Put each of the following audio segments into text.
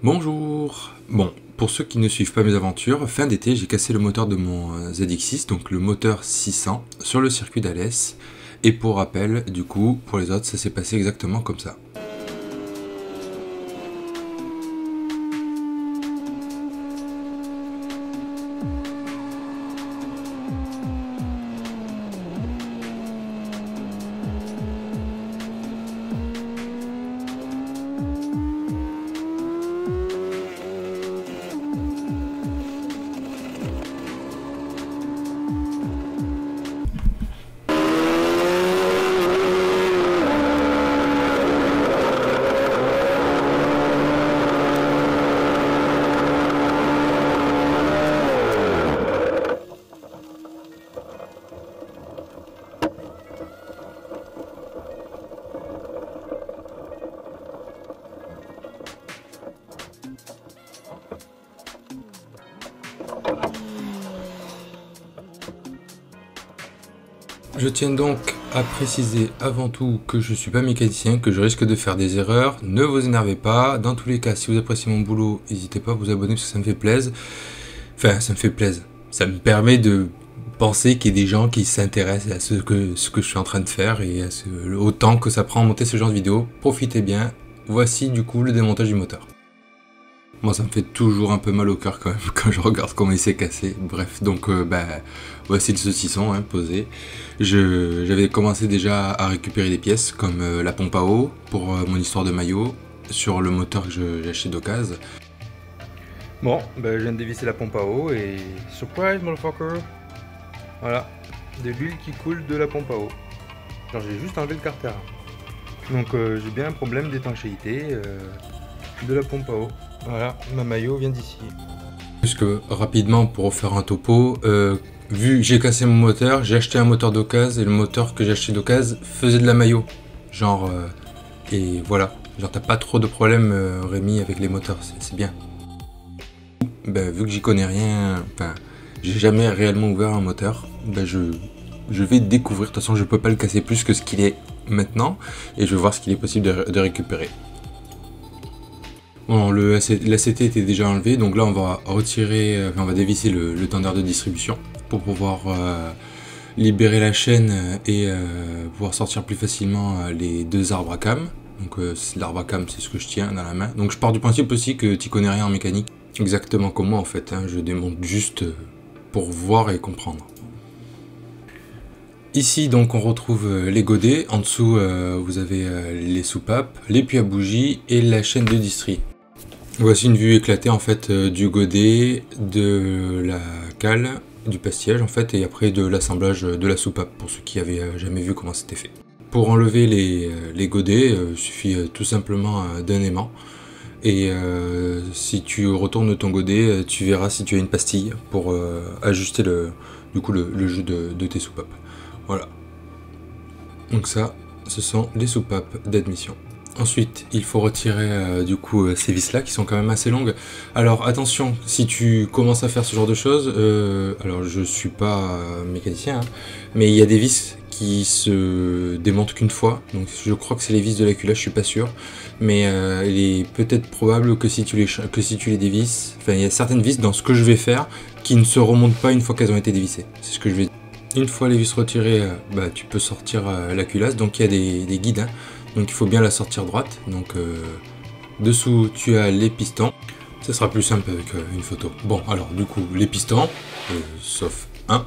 Bonjour. Bon, pour ceux qui ne suivent pas mes aventures, fin d'été j'ai cassé le moteur de mon ZX6, donc le moteur 600, sur le circuit d'Alès. Et pour rappel, du coup, pour les autres, ça s'est passé exactement comme ça. Je tiens donc à préciser avant tout que je ne suis pas mécanicien, que je risque de faire des erreurs. Ne vous énervez pas. Dans tous les cas, si vous appréciez mon boulot, n'hésitez pas à vous abonner parce que ça me fait plaisir. Enfin, ça me fait plaisir. Ça me permet de penser qu'il y a des gens qui s'intéressent à ce que je suis en train de faire et à autant que ça prend à monter ce genre de vidéo. Profitez bien. Voici du coup le démontage du moteur. Moi ça me fait toujours un peu mal au cœur quand même quand je regarde comment il s'est cassé. Bref, donc voici le saucisson posé. J'avais commencé déjà à récupérer des pièces comme la pompe à eau pour mon histoire de maillot sur le moteur que j'ai acheté d'occasion. Bon, je viens de dévisser la pompe à eau et surprise motherfucker. Voilà, de l'huile qui coule de la pompe à eau. Alors j'ai juste enlevé le carter. Donc j'ai bien un problème d'étanchéité de la pompe à eau. Voilà, ma maillot vient d'ici. Juste rapidement pour refaire un topo, vu que j'ai cassé mon moteur, j'ai acheté un moteur d'occasion et le moteur que j'ai acheté d'occasion faisait de la maillot. Genre, et voilà. Genre t'as pas trop de problème Rémi avec les moteurs, c'est bien. Vu que j'y connais rien, enfin j'ai jamais réellement ouvert un moteur, je vais découvrir, de toute façon je peux pas le casser plus que ce qu'il est maintenant et je vais voir ce qu'il est possible de récupérer. Bon, l'ACT était déjà enlevé, donc là on va retirer, on va dévisser le tendeur de distribution pour pouvoir libérer la chaîne et pouvoir sortir plus facilement les deux arbres à cam. Donc l'arbre à cam c'est ce que je tiens dans la main. Donc je pars du principe aussi que tu connais rien en mécanique, exactement comme moi en fait, je démonte juste pour voir et comprendre. Ici donc on retrouve les godets, en dessous vous avez les soupapes, les puits à bougies et la chaîne de distri. Voici une vue éclatée en fait du godet, de la cale, du pastillage en fait et après de l'assemblage de la soupape pour ceux qui avaient jamais vu comment c'était fait. Pour enlever les godets, il suffit tout simplement d'un aimant et si tu retournes ton godet, tu verras si tu as une pastille pour ajuster le jeu de tes soupapes. Voilà. Donc ça, ce sont les soupapes d'admission. Ensuite, il faut retirer du coup ces vis là qui sont quand même assez longues. Alors attention, si tu commences à faire ce genre de choses, alors je suis pas mécanicien, mais il y a des vis qui se démontent qu'une fois. Donc je crois que c'est les vis de la culasse, je suis pas sûr. Mais il est peut-être probable que si tu les dévisses, enfin il y a certaines vis dans ce que je vais faire qui ne se remontent pas une fois qu'elles ont été dévissées. C'est ce que je vais dire. Une fois les vis retirées, tu peux sortir la culasse, donc il y a des guides. Donc il faut bien la sortir droite, donc dessous tu as les pistons, ça sera plus simple avec une photo. Bon alors du coup les pistons, sauf un,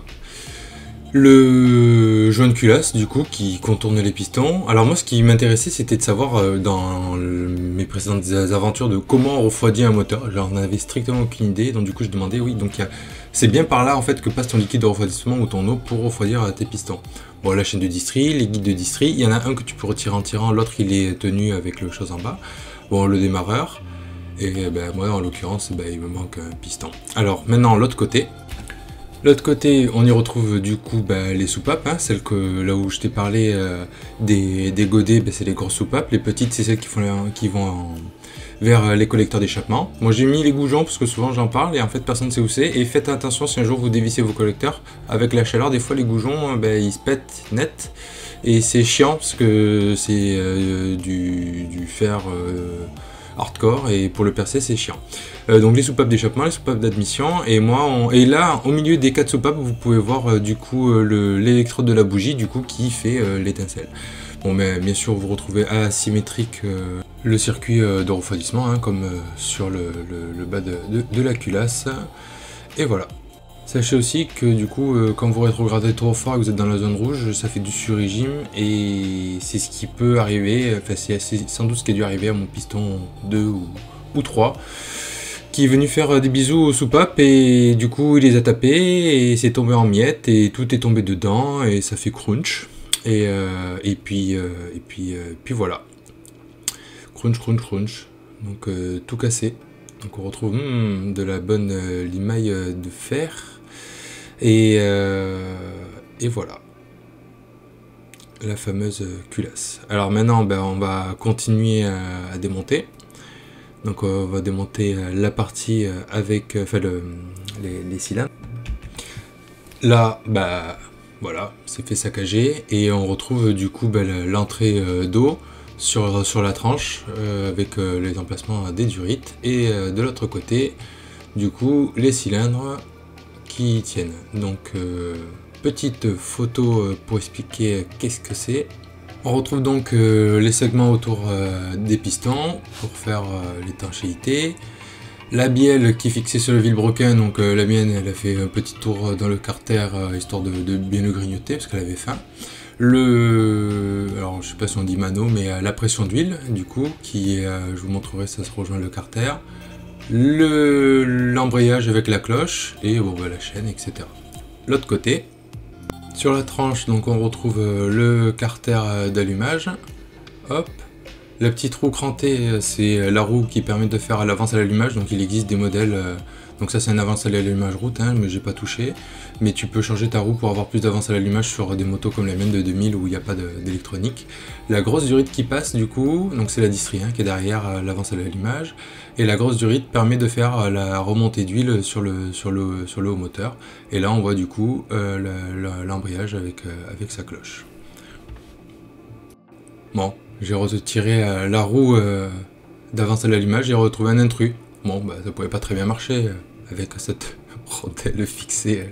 le joint de culasse du coup qui contourne les pistons. Alors moi ce qui m'intéressait c'était de savoir dans mes précédentes aventures de comment on refroidit un moteur, j'en avais strictement aucune idée, donc du coup je demandais oui donc c'est bien par là en fait que passe ton liquide de refroidissement ou ton eau pour refroidir tes pistons. Bon, la chaîne de distri, les guides de distri, il y en a un que tu peux retirer en tirant, l'autre il est tenu avec le chose en bas. Bon, le démarreur, et moi en l'occurrence il me manque un piston. Alors maintenant l'autre côté. L'autre côté, on y retrouve du coup les soupapes, celles que là où je t'ai parlé des godets, c'est les grosses soupapes, les petites c'est celles qui vont vers les collecteurs d'échappement. Moi j'ai mis les goujons parce que souvent j'en parle et en fait personne ne sait où c'est. Et faites attention si un jour vous dévissez vos collecteurs, avec la chaleur des fois les goujons ils se pètent net. Et c'est chiant parce que c'est du fer hardcore, et pour le percer c'est chiant. Donc les soupapes d'échappement, les soupapes d'admission, et et là au milieu des 4 soupapes vous pouvez voir du coup l'électrode de la bougie du coup qui fait l'étincelle. Bon, mais bien sûr vous retrouvez asymétrique le circuit de refroidissement hein, comme sur le bas de la culasse, et voilà. Sachez aussi que du coup, quand vous rétrogradez trop fort et que vous êtes dans la zone rouge, ça fait du sur-régime et c'est ce qui peut arriver, enfin c'est sans doute ce qui a dû arriver à mon piston 2 ou 3, qui est venu faire des bisous aux soupapes et du coup il les a tapés et c'est tombé en miettes et tout est tombé dedans et ça fait crunch. Et puis voilà. Crunch, crunch, crunch. Donc tout cassé. Donc on retrouve de la bonne limaille de fer. Et voilà, la fameuse culasse. Alors maintenant, on va continuer à démonter. Donc on va démonter la partie avec les cylindres. Là, voilà, c'est fait saccager et on retrouve du coup l'entrée d'eau sur la tranche avec les emplacements des durites et de l'autre côté, du coup, les cylindres qui tiennent. Donc petite photo pour expliquer qu'est-ce que c'est. On retrouve donc les segments autour des pistons pour faire l'étanchéité. La bielle qui est fixée sur le vilebrequin, donc la mienne elle a fait un petit tour dans le carter histoire de bien le grignoter parce qu'elle avait faim. Alors je sais pas si on dit mano, mais la pression d'huile du coup qui je vous montrerai, ça se rejoint le carter. L'embrayage avec la cloche et la chaîne, etc. L'autre côté, sur la tranche, donc on retrouve le carter d'allumage. Hop, la petite roue crantée, c'est la roue qui permet de faire l'avance à l'allumage. Donc il existe des modèles. Donc ça c'est un avance à l'allumage route, hein, mais j'ai pas touché. Mais tu peux changer ta roue pour avoir plus d'avance à l'allumage sur des motos comme la mienne de 2000 où il n'y a pas d'électronique. La grosse durite qui passe du coup, donc c'est la distrie qui est derrière l'avance à l'allumage. Et la grosse durite permet de faire la remontée d'huile sur le haut moteur. Et là on voit du coup l'embrayage avec sa cloche. Bon, j'ai retiré la roue d'avance à l'allumage, j'ai retrouvé un intrus. Bon, ça pouvait pas très bien marcher avec cette rondelle fixée,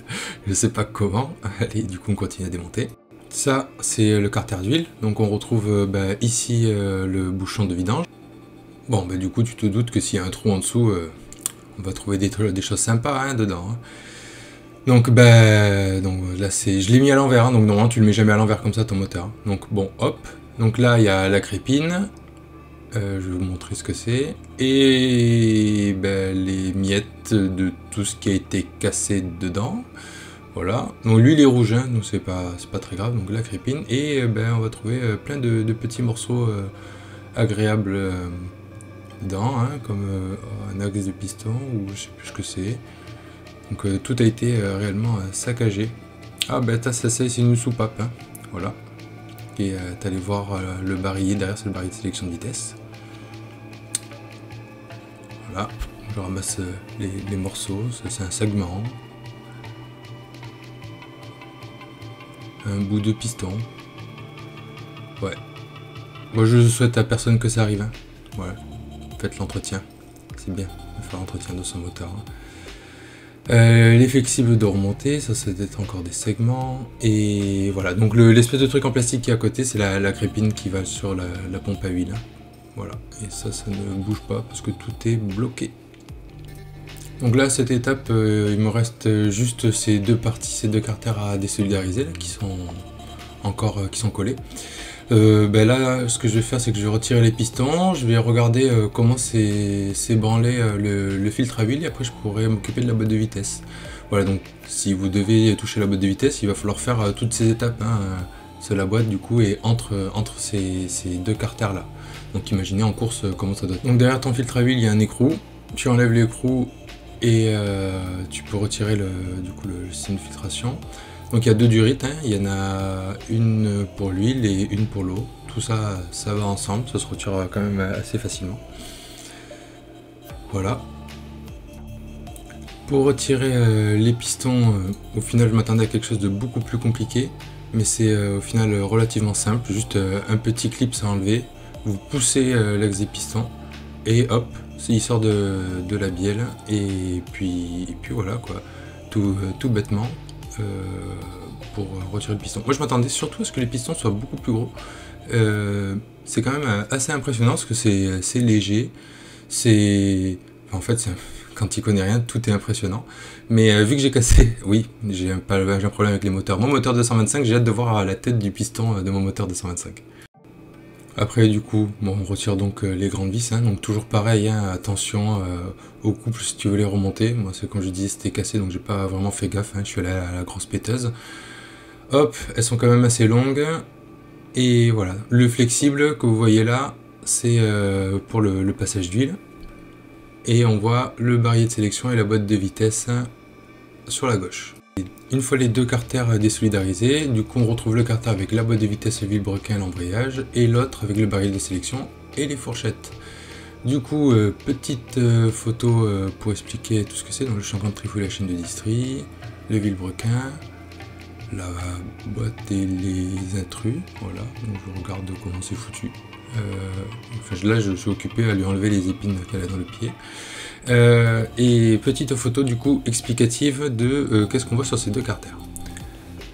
je sais pas comment. Allez, du coup on continue à démonter. Ça, c'est le carter d'huile. Donc on retrouve ici le bouchon de vidange. Bon, du coup tu te doutes que s'il y a un trou en dessous, on va trouver des choses sympas dedans. Donc là je l'ai mis à l'envers, donc normalement tu le mets jamais à l'envers comme ça ton moteur. Donc bon, hop. Donc là il y a la crépine. Je vais vous montrer ce que c'est. Et les miettes de tout ce qui a été cassé dedans. Voilà. Donc l'huile est rouge, donc c'est pas très grave. Donc la crépine. Et on va trouver plein de petits morceaux agréables dedans, comme un axe de piston ou je sais plus ce que c'est. Donc tout a été réellement saccagé. Ah ça c'est une soupape. Voilà. Et t'allais voir le barillet derrière, c'est le barillet de sélection de vitesse. Voilà, je ramasse les morceaux, ça c'est un segment. Un bout de piston. Ouais. Moi je souhaite à personne que ça arrive. Voilà. Faites l'entretien. C'est bien de faire l'entretien de son moteur. Les flexibles de remontée, ça c'est peut-être encore des segments. Et voilà, donc l'espèce de truc en plastique qui est à côté, c'est la crépine qui va sur la pompe à huile. Voilà, et ça ne bouge pas parce que tout est bloqué. Donc là, cette étape, il me reste juste ces deux parties, ces deux carters à désolidariser là, qui sont collés. Là, ce que je vais faire, c'est que je vais retirer les pistons, je vais regarder comment s'est branlé le filtre à huile et après je pourrai m'occuper de la boîte de vitesse. Voilà, donc si vous devez toucher la boîte de vitesse, il va falloir faire toutes ces étapes sur la boîte du coup et entre ces deux carters là. Donc imaginez en course comment ça doit être. Donc derrière ton filtre à huile, il y a un écrou, tu enlèves l'écrou et tu peux retirer le signe de filtration. Donc il y a deux durites, il y en a une pour l'huile et une pour l'eau. Tout ça, ça va ensemble, ça se retire quand même assez facilement. Voilà. Pour retirer les pistons, au final je m'attendais à quelque chose de beaucoup plus compliqué. Mais c'est au final relativement simple, juste un petit clip à enlever. Vous poussez l'axe des pistons et hop, il sort de la bielle, et puis voilà quoi, tout bêtement, pour retirer le piston. Moi je m'attendais surtout à ce que les pistons soient beaucoup plus gros. C'est quand même assez impressionnant parce que c'est léger, en fait, quand tu connais rien, tout est impressionnant. Mais vu que j'ai cassé, oui, j'ai un problème avec les moteurs. Mon moteur 225, j'ai hâte de voir la tête du piston de mon moteur 225. Après, du coup, bon, on retire donc les grandes vis, hein, donc toujours pareil, hein, attention au couple si tu veux les remonter. Moi, c'est comme je disais, c'était cassé, donc j'ai pas vraiment fait gaffe, hein, je suis allé à la grosse péteuse. Hop, elles sont quand même assez longues. Et voilà, le flexible que vous voyez là, c'est pour le passage d'huile. Et on voit le barillet de sélection et la boîte de vitesse sur la gauche. Une fois les deux carters désolidarisés, du coup on retrouve le carter avec la boîte de vitesse, le vilebrequin et l'embrayage, et l'autre avec le barillet de sélection et les fourchettes. Du coup, petite photo pour expliquer tout ce que c'est. Donc le changement de trifouille, la chaîne de distri, le vilebrequin, la boîte et les intrus, voilà, donc je regarde comment c'est foutu. Enfin, là je suis occupé à lui enlever les épines qu'elle a dans le pied. Et petite photo du coup explicative de qu'est-ce qu'on voit sur ces deux carters.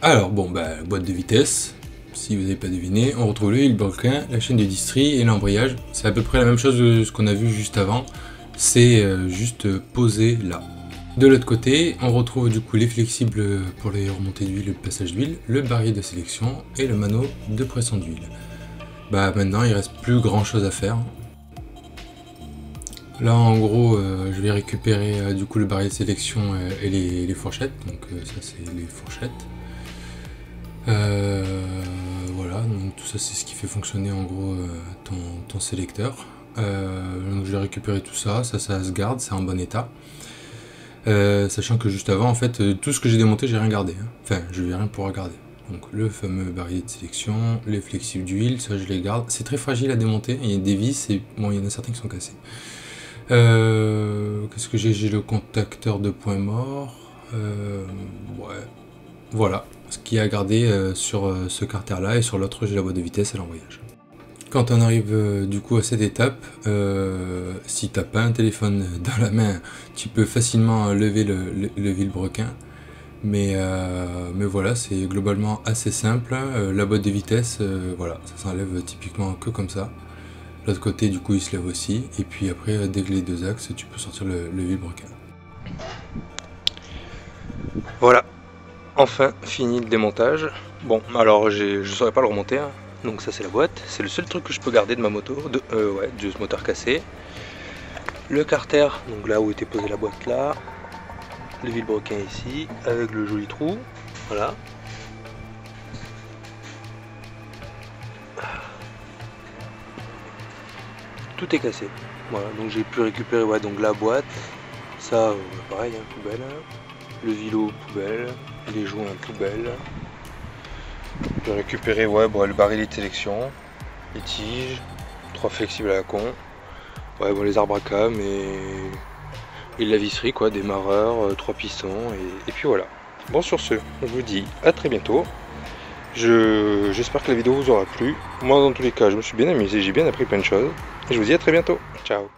Alors bon, bah, boîte de vitesse, si vous n'avez pas deviné, on retrouve le vilebrequin, la chaîne de distri et l'embrayage. C'est à peu près la même chose que ce qu'on a vu juste avant, c'est juste posé là. De l'autre côté, on retrouve du coup les flexibles pour les remontées d'huile et le passage d'huile, le barillet de sélection et le mano de pression d'huile. Bah maintenant il reste plus grand chose à faire. Là en gros je vais récupérer du coup le barillet de sélection et les fourchettes, donc ça c'est les fourchettes. Voilà, donc tout ça c'est ce qui fait fonctionner en gros ton sélecteur. Donc je vais récupérer tout ça, ça se garde, c'est en bon état. Sachant que juste avant en fait tout ce que j'ai démonté j'ai rien gardé, hein. Enfin je vais rien pouvoir garder. Donc le fameux barillet de sélection, les flexibles d'huile, ça je les garde. C'est très fragile à démonter, il y a des vis et bon il y en a certains qui sont cassés. Qu'est-ce que j'ai? J'ai le contacteur de point mort. Ouais. Voilà ce qu'il y a à garder sur ce carter là, et sur l'autre j'ai la boîte de vitesse et l'embrayage. Quand on arrive du coup à cette étape, si t'as pas un téléphone dans la main, tu peux facilement lever le vilebrequin. Mais voilà, c'est globalement assez simple. La boîte de vitesse, voilà, ça s'enlève typiquement que comme ça. L'autre côté, du coup, il se lève aussi. Et puis après, dès que les deux axes, tu peux sortir le vilebrequin. Voilà, enfin fini le démontage. Bon, alors je saurais pas le remonter, hein. Donc ça c'est la boîte. C'est le seul truc que je peux garder de ma moto, de ce moteur cassé. Le carter, donc là où était posée la boîte là. Le vilebrequin ici, avec le joli trou, voilà. Tout est cassé, voilà, donc j'ai pu récupérer donc la boîte, ça pareil, hein, poubelle, le vilo poubelle, les joints poubelle. J'ai récupéré le barillet de sélection, les tiges, 3 flexibles à la con, les arbres à cam et la visserie quoi, démarreur, 3 pistons et puis voilà. Bon sur ce, je vous dis à très bientôt. J'espère que la vidéo vous aura plu. Moi dans tous les cas je me suis bien amusé, j'ai bien appris plein de choses. Et je vous dis à très bientôt. Ciao.